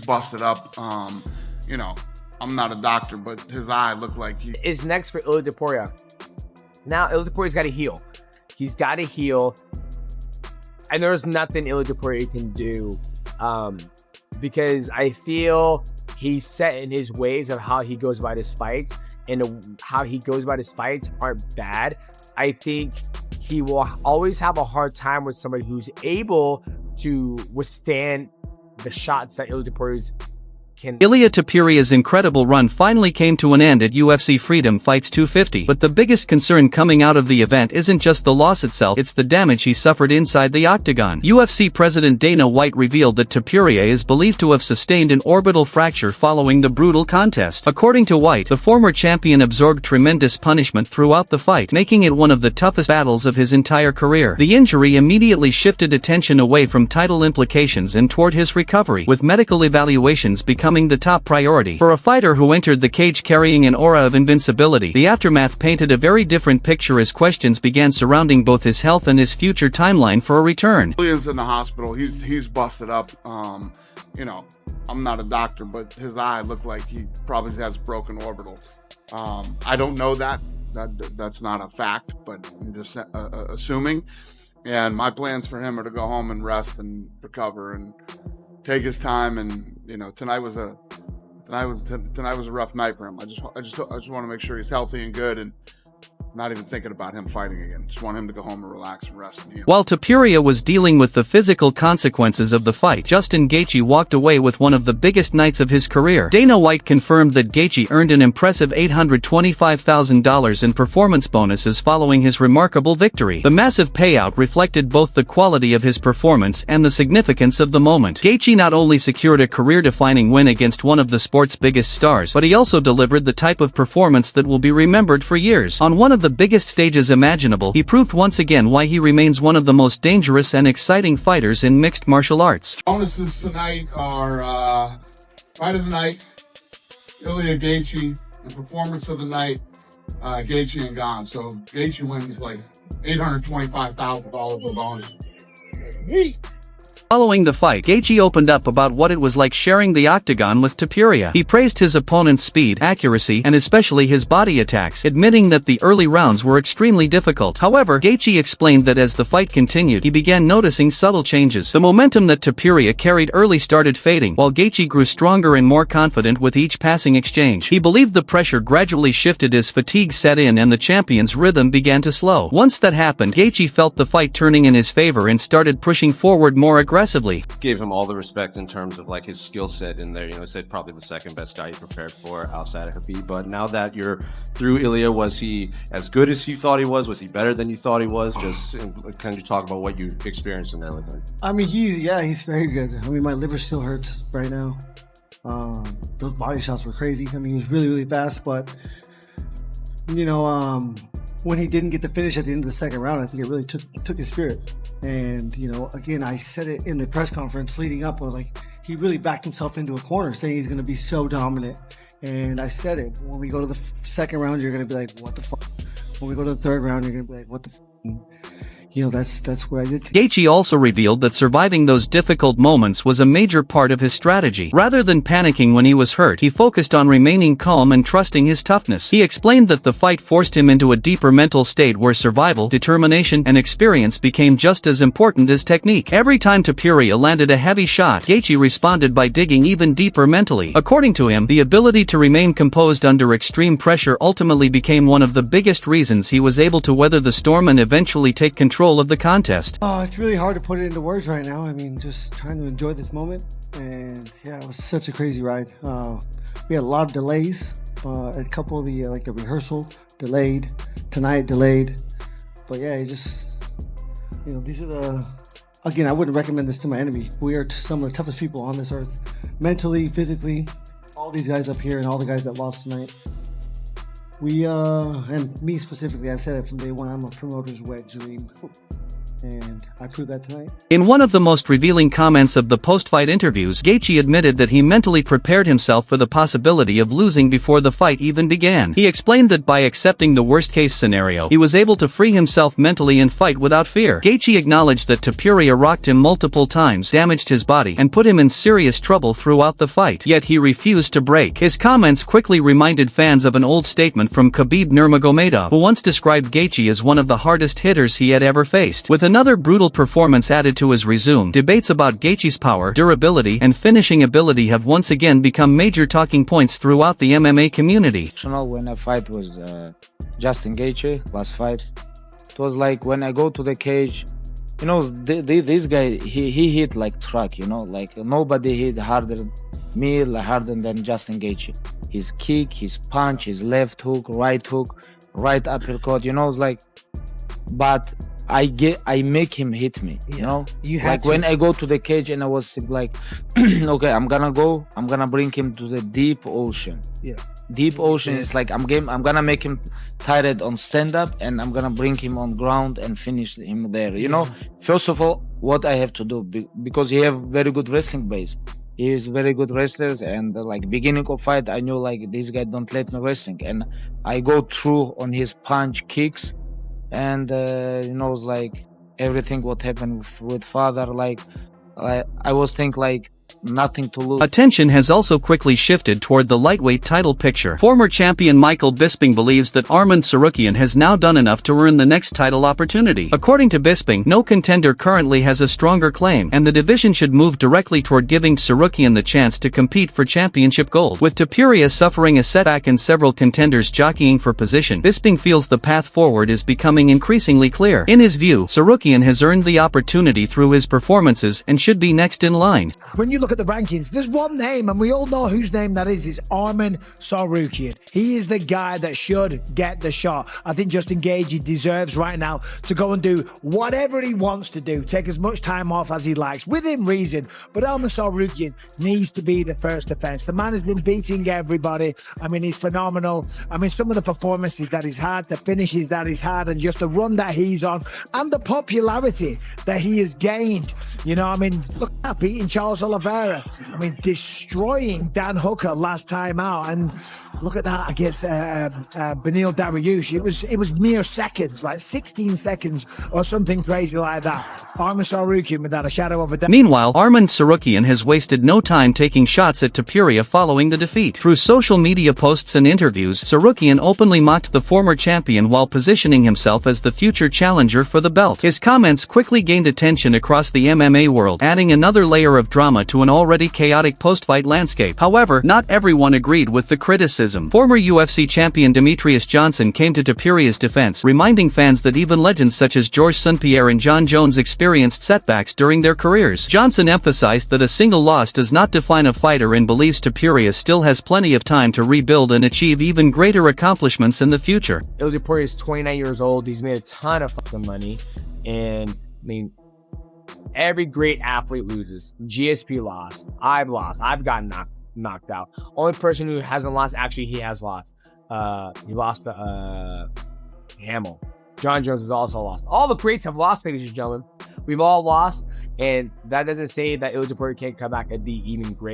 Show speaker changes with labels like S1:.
S1: busted up. You know, I'm not a doctor, but his eye looked like he
S2: is next for Ilia Topuria. Now Ilia Topuria's got to heal. He's got to heal, and there's nothing Ilia Topuria can do, because I feel he's set in his ways of how he goes about his fights, and how he goes about his fights aren't bad. I think he will always have a hard time with somebody who's able to withstand the shots that Ilia Topuria's can.
S3: Ilia Topuria's incredible run finally came to an end at UFC Freedom Fights 250, but the biggest concern coming out of the event isn't just the loss itself, it's the damage he suffered inside the octagon. UFC President Dana White revealed that Topuria is believed to have sustained an orbital fracture following the brutal contest. According to White, the former champion absorbed tremendous punishment throughout the fight, making it one of the toughest battles of his entire career. The injury immediately shifted attention away from title implications and toward his recovery, with medical evaluations becoming the top priority. For a fighter who entered the cage carrying an aura of invincibility, the aftermath painted a very different picture as questions began surrounding both his health and his future timeline for a return.
S1: Ilia's in the hospital. He's busted up. You know, I'm not a doctor, but his eye looked like he probably has broken orbital. I don't know that's not a fact, but I'm just assuming. And my plans for him are to go home and rest and recover and take his time. And you know, tonight was a rough night for him. I just want to make sure he's healthy and good, and not even thinking about him fighting again. Just want him to go home and relax and rest and heal.
S3: While Topuria was dealing with the physical consequences of the fight, Justin Gaethje walked away with one of the biggest nights of his career. Dana White confirmed that Gaethje earned an impressive $825,000 in performance bonuses following his remarkable victory. The massive payout reflected both the quality of his performance and the significance of the moment. Gaethje not only secured a career-defining win against one of the sport's biggest stars, but he also delivered the type of performance that will be remembered for years. On one of the biggest stages imaginable, he proved once again why he remains one of the most dangerous and exciting fighters in mixed martial arts.
S1: Bonuses tonight are fight of the night, Ilia Gaethje, and performance of the night, Gaethje and Gone. So Gaethje wins like $825,000 for bonus.
S3: Following the fight, Gaethje opened up about what it was like sharing the octagon with Topuria. He praised his opponent's speed, accuracy, and especially his body attacks, admitting that the early rounds were extremely difficult. However, Gaethje explained that as the fight continued, he began noticing subtle changes. The momentum that Topuria carried early started fading, while Gaethje grew stronger and more confident with each passing exchange. He believed the pressure gradually shifted as fatigue set in and the champion's rhythm began to slow. Once that happened, Gaethje felt the fight turning in his favor and started pushing forward more aggressively.
S4: Gave him all the respect in terms of like his skill set in there. You know, he said probably the second best guy he prepared for outside of Khabib. But now that you're through Ilia, was he as good as you thought he was? Was he better than you thought he was? Just can you talk about what you experienced in there with him?
S5: I mean, he's very good. I mean, my liver still hurts right now. Those body shots were crazy. I mean, he was really, really fast, but you know, when he didn't get the finish at the end of the second round, I think it really took his spirit. And, you know, again, I said it in the press conference leading up, I was like, he really backed himself into a corner saying he's going to be so dominant. And I said it, when we go to the second round, you're going to be like, what the fuck? When we go to the third round, you're going to be like, what the fuck? You know, that's what I did.
S3: Gaethje also revealed that surviving those difficult moments was a major part of his strategy. Rather than panicking when he was hurt, he focused on remaining calm and trusting his toughness. He explained that the fight forced him into a deeper mental state where survival, determination, and experience became just as important as technique. Every time Topuria landed a heavy shot, Gaethje responded by digging even deeper mentally. According to him, the ability to remain composed under extreme pressure ultimately became one of the biggest reasons he was able to weather the storm and eventually take control of the contest.
S5: Oh, it's really hard to put it into words right now. I mean, just trying to enjoy this moment. And yeah, it was such a crazy ride. We had a lot of delays. A couple of the like the rehearsal delayed, tonight delayed. But yeah, you just, you know, these are the, again, I wouldn't recommend this to my enemy. We are some of the toughest people on this earth, mentally, physically. All these guys up here and all the guys that lost tonight. We, and me specifically, I've said it from day one, I'm a promoter's wet dream. and I proved that tonight.
S3: In one of the most revealing comments of the post-fight interviews, Gaethje admitted that he mentally prepared himself for the possibility of losing before the fight even began. He explained that by accepting the worst-case scenario, he was able to free himself mentally and fight without fear. Gaethje acknowledged that Topuria rocked him multiple times, damaged his body, and put him in serious trouble throughout the fight, yet he refused to break. His comments quickly reminded fans of an old statement from Khabib Nurmagomedov, who once described Gaethje as one of the hardest hitters he had ever faced. With another brutal performance added to his resume, debates about Gaethje's power, durability, and finishing ability have once again become major talking points throughout the MMA community.
S6: When I fight was Justin Gaethje, last fight, it was like when I go to the cage, you know, this guy, he hit like truck, you know, like nobody hit harder than Justin Gaethje. His kick, his punch, his left hook, right uppercut, you know, it's like, but I make him hit me, you know. Like when I go to the cage and I was like, okay, I'm gonna bring him to the deep ocean. Deep ocean is like I'm gonna make him tired on stand up, and I'm gonna bring him on ground and finish him there. You know, first of all, what I have to do, because he have very good wrestling base. He is very good wrestlers, and like beginning of fight, I knew like this guy don't let me wrestling, and I go through on his punch kicks, and you know, it's like everything what happened with father, like I was think like nothing to lose.
S3: Attention has also quickly shifted toward the lightweight title picture. Former champion Michael Bisping believes that Arman Tsarukyan has now done enough to earn the next title opportunity. According to Bisping, no contender currently has a stronger claim, and the division should move directly toward giving Tsarukyan the chance to compete for championship gold. With Topuria suffering a setback and several contenders jockeying for position, Bisping feels the path forward is becoming increasingly clear. In his view, Tsarukyan has earned the opportunity through his performances and should be next in line.
S7: When you look at the rankings, there's one name, and we all know whose name that is Arman Tsarukyan. He is the guy that should get the shot. I think Justin Gaethje deserves right now to go and do whatever he wants to do, take as much time off as he likes, within reason, but Arman Tsarukyan needs to be the first defense. The man has been beating everybody. I mean, he's phenomenal. I mean, some of the performances that he's had, the finishes that he's had, and just the run that he's on, and the popularity that he has gained. You know, I mean, look at beating Charles Oliveira. I mean, destroying Dan Hooker last time out, and look at that against Beneil Dariush. It was mere seconds, like 16 seconds or something crazy like that. Arman Tsarukyan without a shadow of a doubt.
S3: Meanwhile, Arman Tsarukyan has wasted no time taking shots at Topuria following the defeat. Through social media posts and interviews, Tsarukyan openly mocked the former champion while positioning himself as the future challenger for the belt. His comments quickly gained attention across the MMA world, adding another layer of drama to an already chaotic post-fight landscape. However, not everyone agreed with the criticism. Former UFC champion Demetrius Johnson came to Topuria's defense, reminding fans that even legends such as Georges St-Pierre and John Jones experienced setbacks during their careers. Johnson emphasized that a single loss does not define a fighter and believes Topuria still has plenty of time to rebuild and achieve even greater accomplishments in the future.
S2: Ilia Topuria is 29 years old. He's made a ton of fucking money, and I mean, every great athlete loses. GSP lost. I've lost. I've gotten knocked out. Only person who hasn't lost, actually, he has lost. He lost to Hamill. John Jones has also lost. All the greats have lost, ladies and gentlemen. We've all lost, and that doesn't say that Ilia Topuria can't come back and be even greater.